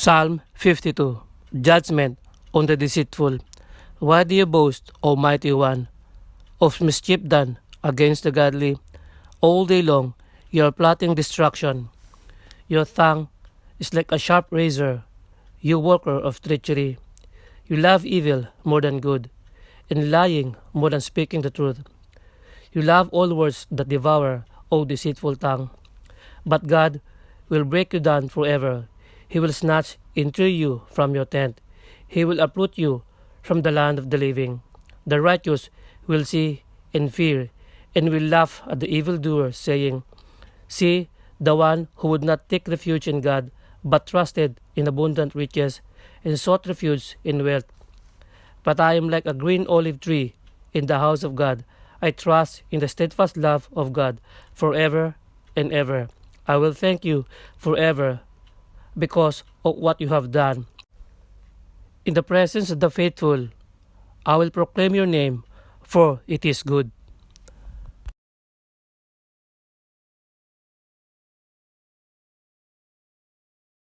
Psalm 52. Judgment on the deceitful. Why do you boast, O mighty one, of mischief done against the godly? All day long you are plotting destruction. Your tongue is like a sharp razor, you worker of treachery. You love evil more than good, and lying more than speaking the truth. You love all words that devour, O deceitful tongue. But God will break you down forever. He will snatch into you from your tent. He will uproot you from the land of the living. The righteous will see and fear, and will laugh at the evildoer, saying, See, the one who would not take refuge in God, but trusted in abundant riches, and sought refuge in wealth. But I am like a green olive tree in the house of God. I trust in the steadfast love of God forever and ever. I will thank you forever because of what you have done. In the presence of the faithful, I will proclaim your name, for it is good.